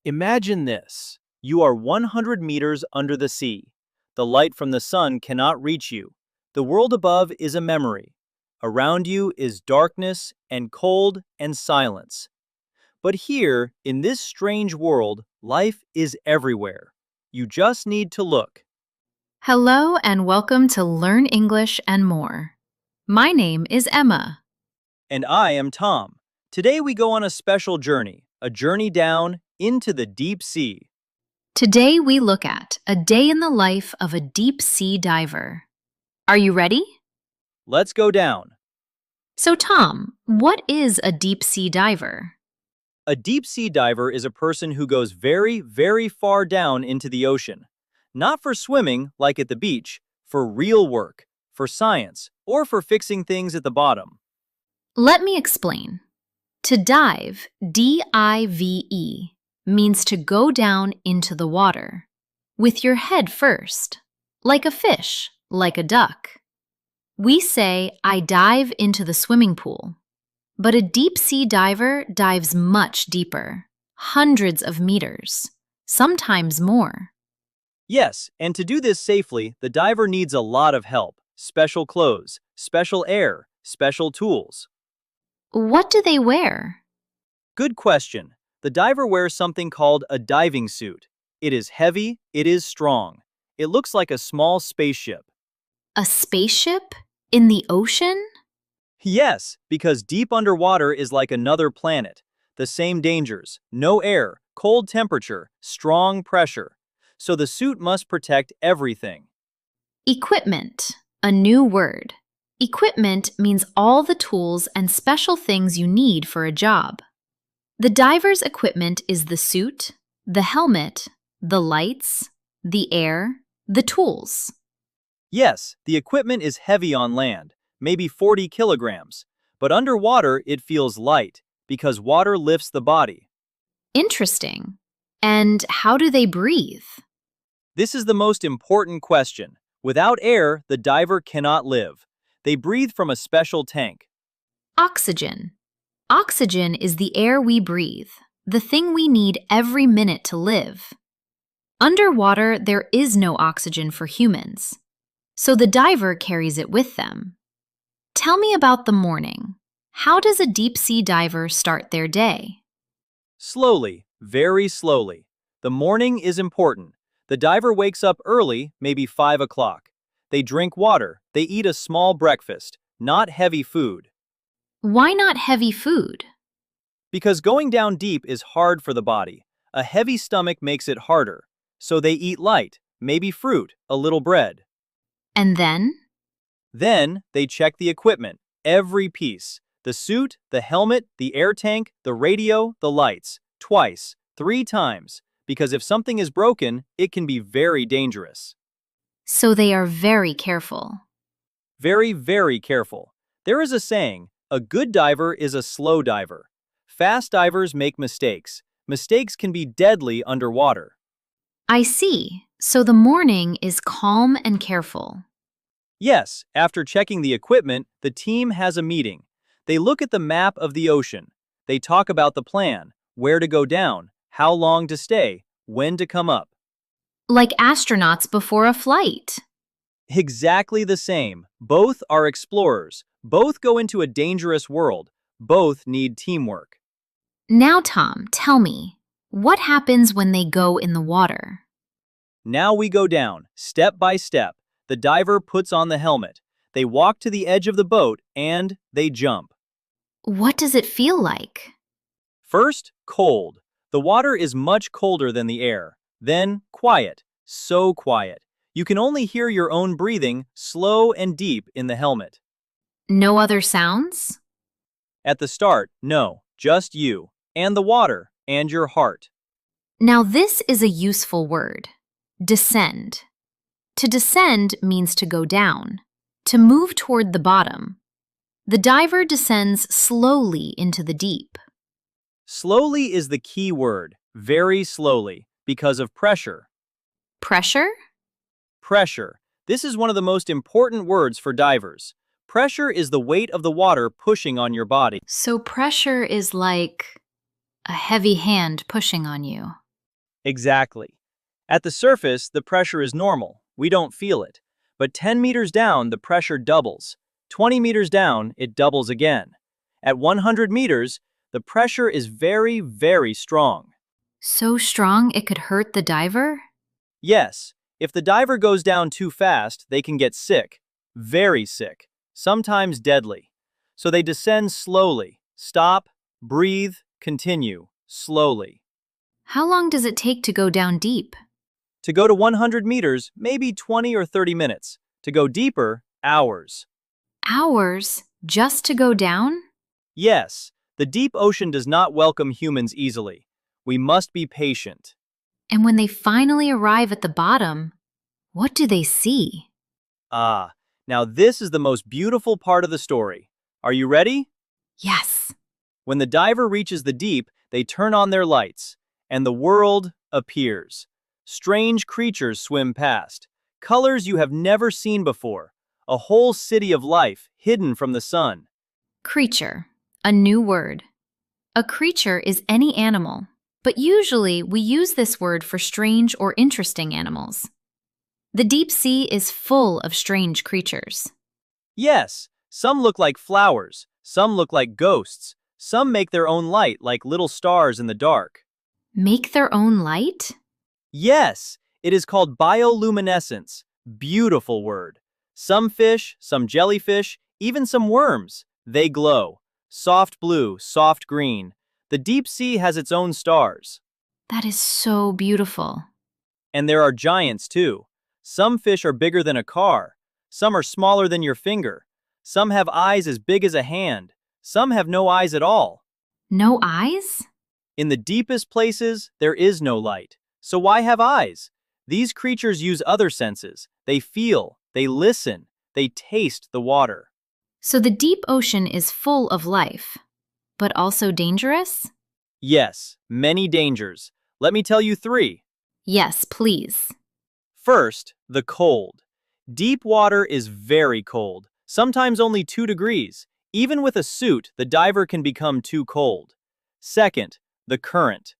Imagine this. You are 100 meters under the sea. The light from the sun cannot reach you. The world above is a memory. Around you is darkness and cold and silence. But here, in this strange world, life is everywhere. You just need to look. Hello and welcome to Learn English and More. My name is Emma. And I am Tom. Today we go on a special journey, a journey down into the deep sea. Today we look at a day in the life of a deep sea diver. Are you ready? Let's go down. So Tom, what is a deep sea diver? A deep sea diver is a person who goes very, very far down into the ocean. Not for swimming, like at the beach, for real work, for science, or for fixing things at the bottom. Let me explain. To dive, D-I-V-E, means to go down into the water, with your head first, like a fish, like a duck. We say, I dive into the swimming pool. But a deep sea diver dives much deeper, hundreds of meters, sometimes more. Yes, and to do this safely, the diver needs a lot of help, special clothes, special air, special tools. What do they wear? Good question. The diver wears something called a diving suit. It is heavy, it is strong. It looks like a small spaceship. A spaceship? In the ocean? Yes, because deep underwater is like another planet. The same dangers, no air, cold temperature, strong pressure. So the suit must protect everything. Equipment, a new word. Equipment means all the tools and special things you need for a job. The diver's equipment is the suit, the helmet, the lights, the air, the tools. Yes, the equipment is heavy on land, maybe 40 kilograms, but underwater it feels light because water lifts the body. Interesting. And how do they breathe? This is the most important question. Without air, the diver cannot live. They breathe from a special tank. Oxygen. Oxygen is the air we breathe, the thing we need every minute to live. Underwater, there is no oxygen for humans, so the diver carries it with them. Tell me about the morning. How does a deep sea diver start their day? Slowly, very slowly. The morning is important. The diver wakes up early, maybe 5 o'clock. They drink water. They eat a small breakfast, not heavy food. Why not heavy food? Because going down deep is hard for the body. A heavy stomach makes it harder. So they eat light, maybe fruit, a little bread. And then? Then they check the equipment, every piece. The suit, the helmet, the air tank, the radio, the lights. Twice, 3 times. Because if something is broken, it can be very dangerous. So they are very careful. Very, very careful. There is a saying, a good diver is a slow diver. Fast divers make mistakes. Mistakes can be deadly underwater. I see. So the morning is calm and careful. Yes, after checking the equipment, the team has a meeting. They look at the map of the ocean. They talk about the plan, where to go down, how long to stay, when to come up. Like astronauts before a flight. Exactly the same. Both are explorers. Both go into a dangerous world. Both need teamwork. Now, Tom, tell me, what happens when they go in the water? Now we go down, step by step. The diver puts on the helmet. They walk to the edge of the boat and they jump. What does it feel like? First, cold. The water is much colder than the air. Then, quiet. So quiet. You can only hear your own breathing, slow and deep in the helmet. No other sounds? At the start, no, just you, and the water, and your heart. Now this is a useful word. Descend. To descend means to go down, to move toward the bottom. The diver descends slowly into the deep. Slowly is the key word, very slowly, because of pressure. Pressure? Pressure. This is one of the most important words for divers. Pressure is the weight of the water pushing on your body. So pressure is like a heavy hand pushing on you. Exactly. At the surface, the pressure is normal. We don't feel it. But 10 meters down, the pressure doubles. 20 meters down, it doubles again. At 100 meters, the pressure is very, very strong. So strong it could hurt the diver? Yes, if the diver goes down too fast, they can get sick. Very sick. Sometimes deadly. So they descend slowly. Stop, breathe, continue, slowly. How long does it take to go down deep? To go to 100 meters, maybe 20 or 30 minutes. To go deeper, hours. Hours just to go down? Yes, the deep ocean does not welcome humans easily. We must be patient. And when they finally arrive at the bottom, what do they see? Ah, now this is the most beautiful part of the story. Are you ready? Yes. When the diver reaches the deep, they turn on their lights, and the world appears. Strange creatures swim past, colors you have never seen before, a whole city of life hidden from the sun. Creature, a new word. A creature is any animal, but usually we use this word for strange or interesting animals. The deep sea is full of strange creatures. Yes, some look like flowers, some look like ghosts, some make their own light like little stars in the dark. Make their own light? Yes, it is called bioluminescence. Beautiful word. Some fish, some jellyfish, even some worms, they glow. Soft blue, soft green. The deep sea has its own stars. That is so beautiful. And there are giants too. Some fish are bigger than a car. Some are smaller than your finger. Some have eyes as big as a hand. Some have no eyes at all. No eyes? In the deepest places, there is no light. So why have eyes? These creatures use other senses. They feel, they listen, they taste the water. So the deep ocean is full of life, but also dangerous? Yes, many dangers. Let me tell you three. Yes, please. First, the cold. Deep water is very cold, sometimes only 2 degrees. Even with a suit, the diver can become too cold. Second, the current.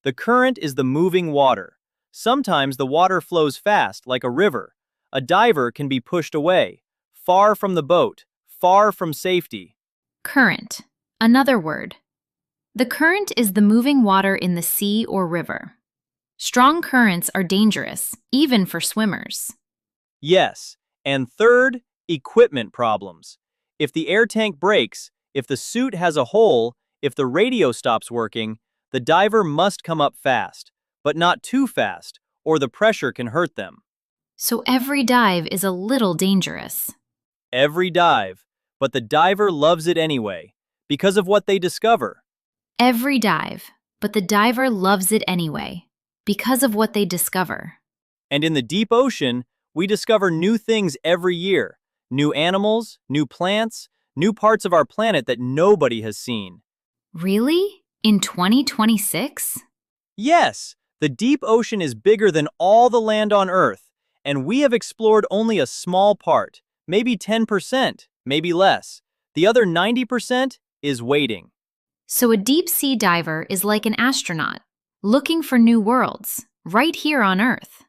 The current is the moving water. Sometimes the water flows fast, like a river. A diver can be pushed away, far from the boat, far from safety. Current, another word. The current is the moving water in the sea or river. Strong currents are dangerous, even for swimmers. Yes, and third, equipment problems. If the air tank breaks, if the suit has a hole, if the radio stops working, the diver must come up fast, but not too fast, or the pressure can hurt them. So every dive is a little dangerous. Every dive, but the diver loves it anyway, because of what they discover. Every dive, but the diver loves it anyway, because of what they discover. And in the deep ocean, we discover new things every year. New animals, new plants, new parts of our planet that nobody has seen. Really? In 2026? Yes, the deep ocean is bigger than all the land on Earth, and we have explored only a small part, maybe 10%, maybe less. The other 90% is waiting. So a deep sea diver is like an astronaut, looking for new worlds, right here on Earth.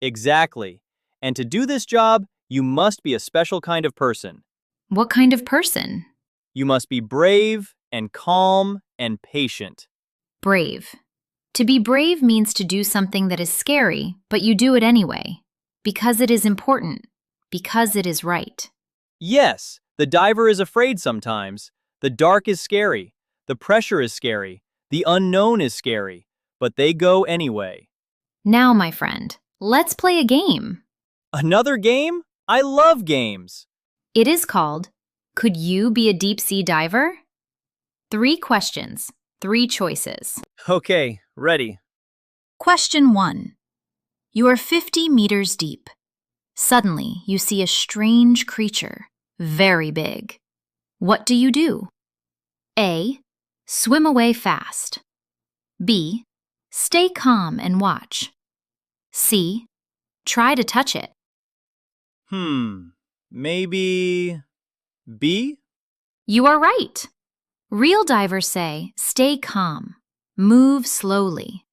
Exactly. And to do this job, you must be a special kind of person. What kind of person? You must be brave and calm and patient. Brave. To be brave means to do something that is scary, but you do it anyway, because it is important, because it is right. Yes, the diver is afraid sometimes. The dark is scary. The pressure is scary. The unknown is scary. But they go anyway. Now, my friend, let's play a game. Another game? I love games. It is called, Could You Be a Deep Sea Diver? 3 questions, 3 choices. Okay, ready. Question 1. You are 50 meters deep. Suddenly, you see a strange creature, very big. What do you do? A. Swim away fast. B. Stay calm and watch. C. Try to touch it. Maybe B? You are right. Real divers say, stay calm, move slowly.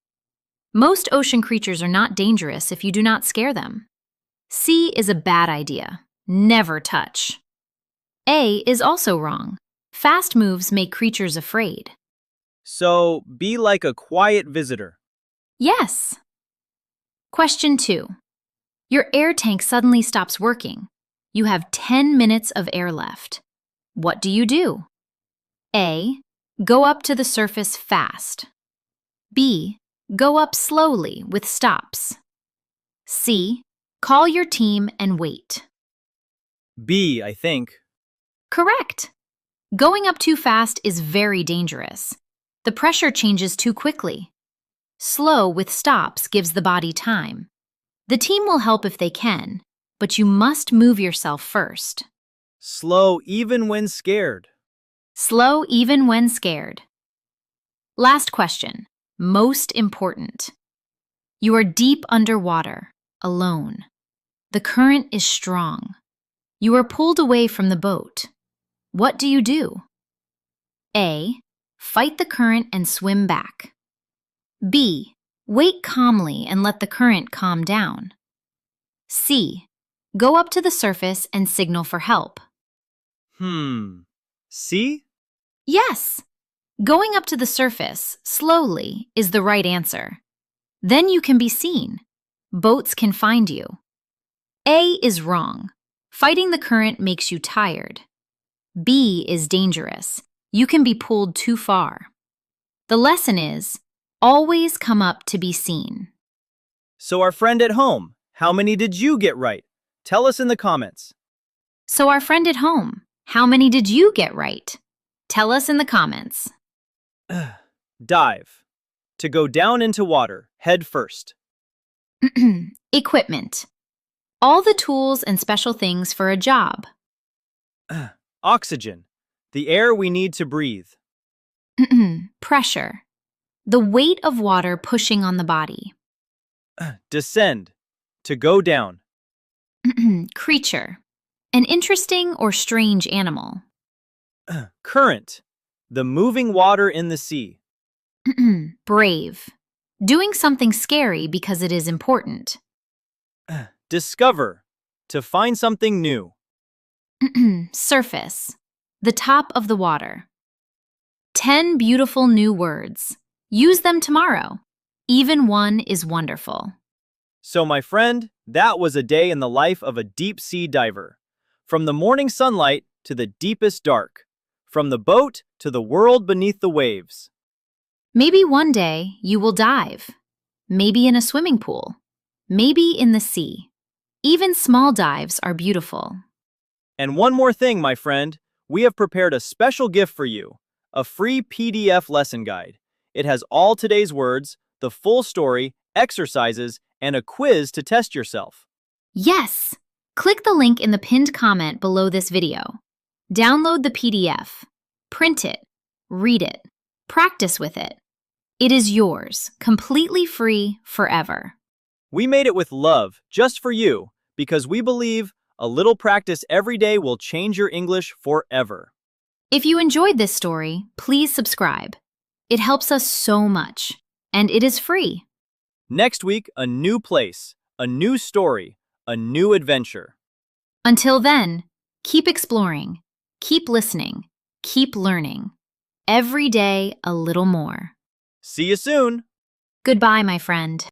Most ocean creatures are not dangerous if you do not scare them. C is a bad idea. Never touch. A is also wrong. Fast moves make creatures afraid. So, be like a quiet visitor. Yes. Question 2. Your air tank suddenly stops working. You have 10 minutes of air left. What do you do? A. Go up to the surface fast. B. Go up slowly with stops. C. Call your team and wait. B, I think. Correct. Going up too fast is very dangerous. The pressure changes too quickly. Slow with stops gives the body time. The team will help if they can, but you must move yourself first. Slow even when scared. Slow even when scared. Last question, most important. You are deep underwater, alone. The current is strong. You are pulled away from the boat. What do you do? A. Fight the current and swim back. B. Wait calmly and let the current calm down. C. Go up to the surface and signal for help. C? Yes. Going up to the surface, slowly, is the right answer. Then you can be seen. Boats can find you. A is wrong. Fighting the current makes you tired. B is dangerous. You can be pulled too far. The lesson is, always come up to be seen. So our friend at home, how many did you get right? Tell us in the comments. So our friend at home, how many did you get right? Tell us in the comments. Dive. To go down into water, head first. Equipment. All the tools and special things for a job. Oxygen. The air we need to breathe. Pressure. The weight of water pushing on the body. Descend. To go down. Creature. An interesting or strange animal. Current. The moving water in the sea. Brave. Doing something scary because it is important. Discover. To find something new. Surface. The top of the water. 10 beautiful new words. Use them tomorrow. Even one is wonderful. So my friend, that was a day in the life of a deep sea diver. From the morning sunlight to the deepest dark. From the boat to the world beneath the waves. Maybe one day you will dive. Maybe in a swimming pool. Maybe in the sea. Even small dives are beautiful. And one more thing, my friend. We have prepared a special gift for you. A free PDF lesson guide. It has all today's words, the full story, exercises, and a quiz to test yourself. Yes! Click the link in the pinned comment below this video. Download the PDF. Print it. Read it. Practice with it. It is yours, completely free, forever. We made it with love, just for you, because we believe a little practice every day will change your English forever. If you enjoyed this story, please subscribe. It helps us so much, and it is free. Next week, a new place, a new story, a new adventure. Until then, keep exploring, keep listening, keep learning. Every day, a little more. See you soon! Goodbye, my friend.